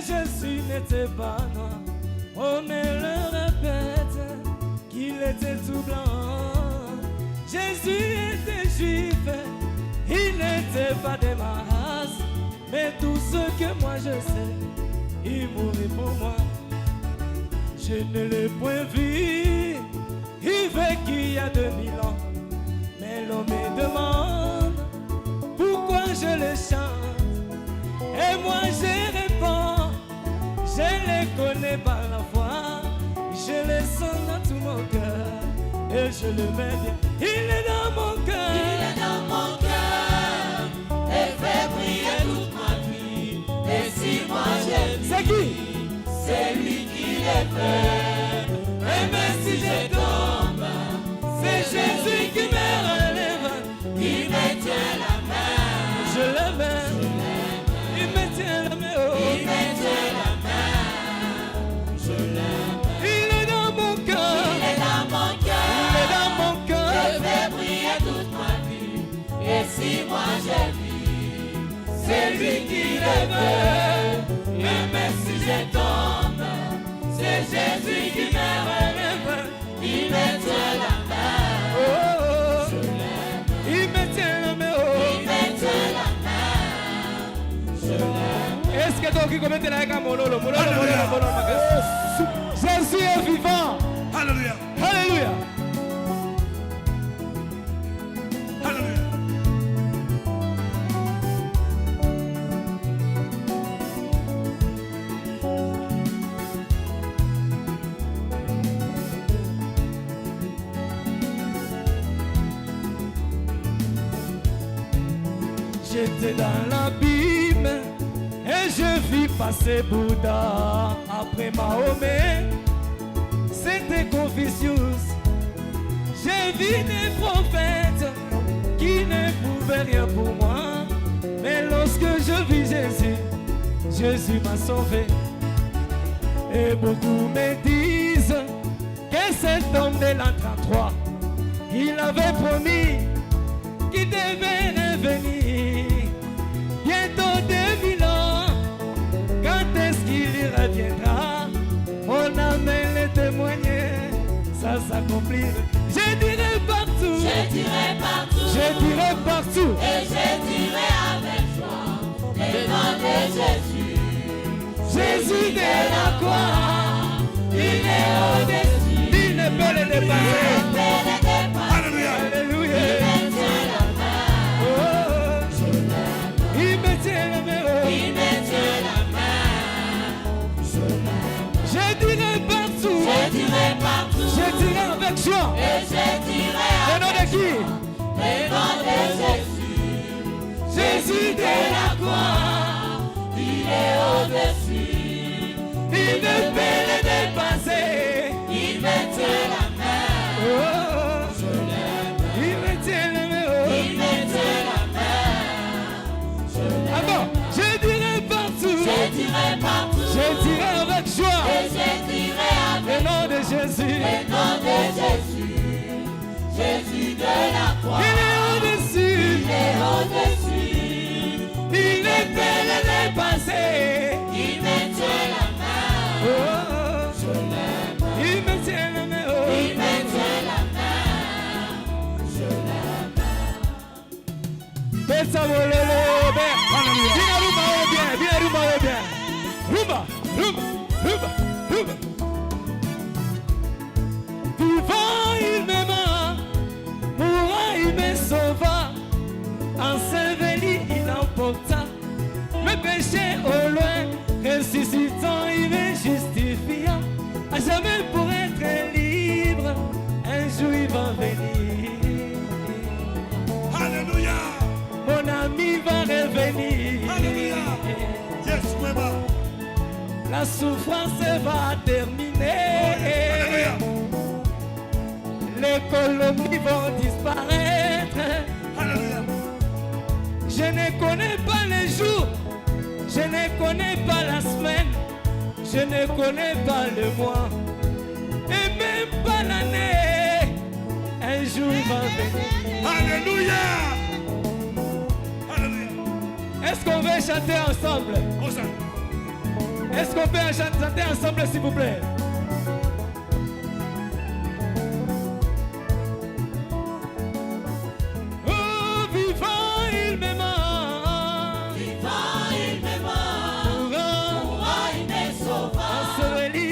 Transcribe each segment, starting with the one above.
Jésus n'était pas noir. On me le répète qu'il était tout blanc. Jésus était juif, il n'était pas de ma race. Mais tout ce que moi je sais, il mourit pour moi. Je ne l'ai point vu, il vécut il y a 2000 ans. Mais l'on me demande pourquoi je le chante. Et moi je réponds, je le connais par la foi. Je le sens dans tout mon cœur et je le mets bien. Il est dans mon cœur, il est dans mon cœur et fait briller toute ma vie. Et si moi j'ai vu, c'est qui? C'est lui qui l'a fait. Et même si je tombe, c'est Jésus qui me relève. Il me tient la main. Je l'aime, il me tient la main. Oh. Il me tient la main. Je l'aime. Il est dans mon cœur, Il est dans mon cœur. il est dans mon cœur. Je fais briller toute ma vie. Et si moi j'ai vu, c'est lui qui l'a fait. Et même si je tombe, c'est Jésus qui me relève. Il me tient la main. Oh, oh. Je l'aime. Il me tient la main. Oh. Il me tient la main. Je l'aime. Est-ce que toi qui commettes la gamme, Jésus est vivant. Alléluia. Alléluia. Alléluia. J'étais dans l'abîme et je vis passer Bouddha. Après Mahomet, c'était Confucius. J'ai vu des prophètes qui ne pouvaient rien pour moi. Mais lorsque je vis Jésus, Jésus m'a sauvé. Et beaucoup me disent que cet homme de l'an 33, il avait promis qu'il devait revenir bientôt 2000 ans. Quand est-ce qu'il y reviendra? On amène les témoigner, ça s'accomplit. Je dirai partout, Je dirai partout. je dirai partout. Et je dirai avec joie le nom de Jésus. Jésus de la croix, il est au-dessus. Il ne peut le dépasser. Il peut le dépasser. Alléluia. Alléluia. Il me tient la main. Oh, Je l'aime. il me tient la main. Oh. Il me tient la main. Je l'aime. Je dirai partout. Je dirai partout. Je dirai avec joie. Et je dirai Le nom de avec qui? joie le nom de Jésus. Jésus de la croix, il est au-dessus. Il ne peut le dépasser. Il me tient la main. Oh, Je l'aime. il me tient la main. Oh. Il me tient la main. Je l'aime. Ah bon, je dirai partout. Je dirai partout. Je dirai avec joie. Et je dirai Le avec nom de Jésus. le nom de Jésus. Jésus de la croix. Il est au-dessus. Il est au-dessus. Il ne peut le dépasser. Il me tient la main. Oh, Je l'aime. il me tient la main. Oh. Il me tient la main. Je l'aime. Pensa vololo bien. Viens rumba oh bien. Viens rumba oh bien. Rumba, rumba, rumba, rumba. Vivant il m'aima, mourant il me sauva. Enseveli il emporta mes péchés au loin. Ressuscitant il me justifia. À jamais pour être libre, un jour il va venir. Alléluia. Mon ami va revenir. Alléluia. Yes, Weba. La souffrance va terminer. Alléluia. Les colonies vont disparaître. Alléluia. Je ne connais pas les jours, je ne connais pas la semaine, je ne connais pas le mois, et même pas l'année. Un jour il va venir. Alléluia. Alléluia. Est-ce qu'on veut chanter ensemble? Hosanna. Est-ce qu'on peut chanter ensemble, s'il vous plaît? Oh, vivant, il m'aima. Vivant, il m'aima. Mourant, il me sauva. Enseveli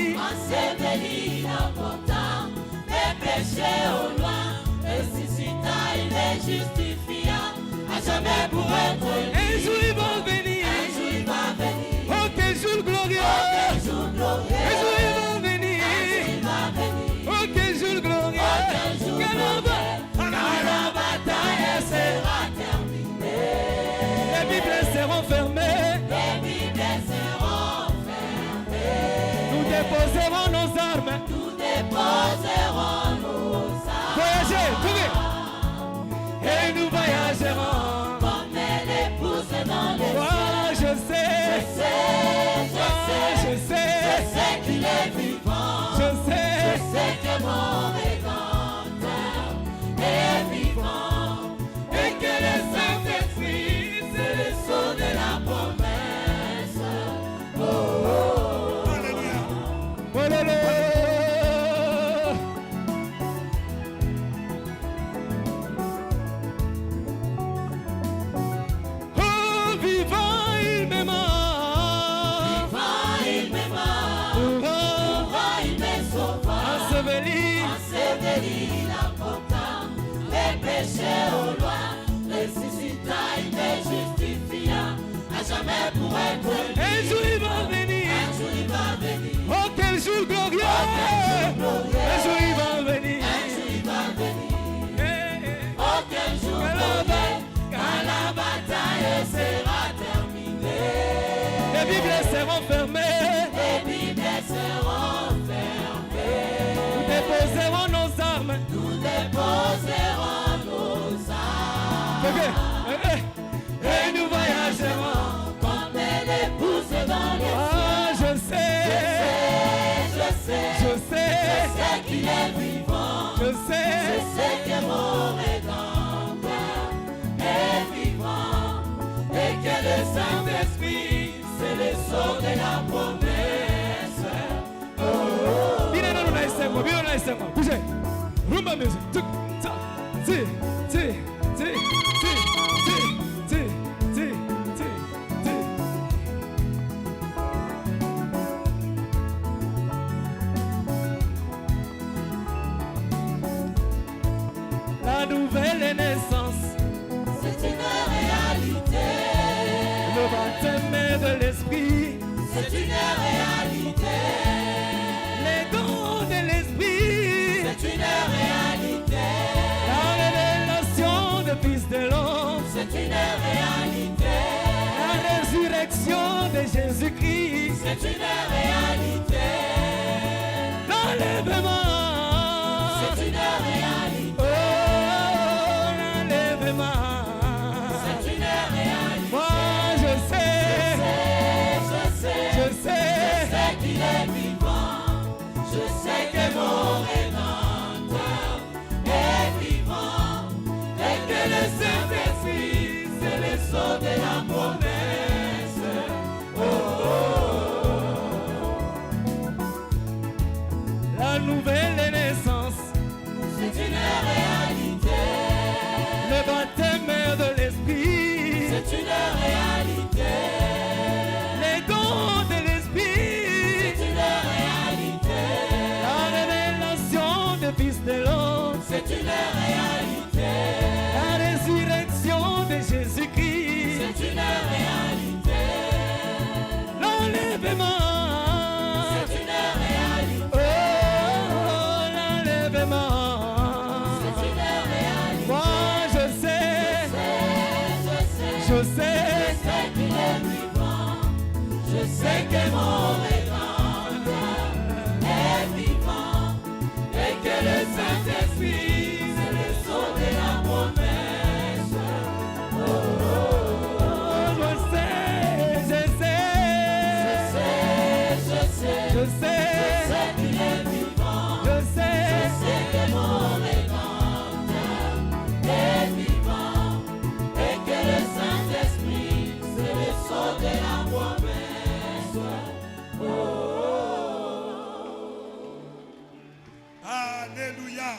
dans mon temps. Mes péchés au loin. Ressuscita, il est justifiant. À jamais pour être Un élu. jour il va venir. Un jour il va venir. Oh, quel jour glorieux. Quel jour glorieux. Un jour il va venir. Il va venir. Oh, quel jour glorieux. Quel jour Quel glorieux. Quand la bataille sera terminée. Les Bibles seront fermées. Les Bibles seront fermées. Nous déposerons nos armes. Nous déposerons nos armes. Voyagez, courez. Et nous voyagerons. Comme l'épouse dans les Moi, cieux. je sais. Je sais qu'il est vivant. Je Je sais. sais que mon Rédempteur est vivant. Et que le Saint-Esprit, c'est le sceau de la promesse. Oh, oh. Alléluia. Voilà. Oh, vivant, il m'aima. Vivant, il m'aima. Mourant, Mourant, il me sauva. enseveli. Enseveli dans mon temps. Les péchés au loin. Ressuscita, il me justifia. À jamais pour être élu. Un jour il va venir. Un jour il va venir. Oh, quel jour glorieux. Un jour il va venir. Un jour il va venir. Eh, eh. Oh, quel jour Quand la glorieux. ba- Quand la bataille sera terminée. Les Bibles seront fermées. Les Bibles seront fermées. Nous déposerons nos armes. Nous déposerons nos armes. Ok. Et nous voyagerons. Comme l'épouse dans les Ah, je sais. Je sais. Je Je sais. sais qu'il est vivant. Je Je sais. sais que mon Rédempteur est vivant. Et que le Saint-Esprit, c'est le sceau de la promesse. Oh, oh. Bien, non, non, laissez-moi. Bien, laissez-moi. Bougez. Rumba music. Tuk, ta, ti, ti, ti, ti, ti, ti, ti, ti, ti. La nouvelle naissance, C'est une réalité. le baptême de l'esprit, C'est une réalité. les dons de l'esprit, C'est une réalité. la révélation du Fils de l'homme, C'est une réalité. la résurrection de Jésus-Christ, C'est une réalité. l'enlèvement, C'est une réalité. oh, l'enlèvement. C'est une réalité. Moi, je sais, Je sais qu'il est vivant. Je sais que mon Rédempteur est vivant. Et que le Saint-Esprit, c'est le sceau de la promesse. Oh, oh, oh. la nouvelle naissance, C'est une réalité. le baptême de l'esprit, C'est une réalité. les dons de l'esprit, C'est une réalité. la révélation du Fils de l'homme, C'est une réalité. la résurrection de Jésus-Christ, C'est une réalité. l'enlèvement, C'est une réalité. oh, l'enlèvement. C'est une réalité. Moi, je sais, Je je sais, sais qu'il est vivant. Je sais que mon Rédempteur est vivant. Et que le Saint-Esprit, c'est le sceau de la promesse. Oh, oh, oh. je sais, je sais, Je sais je sais, qu'il est vivant. je Je sais. sais que mon Rédempteur est vivant. Et que le Saint-Esprit, c'est le sceau de la promesse. Alléluia.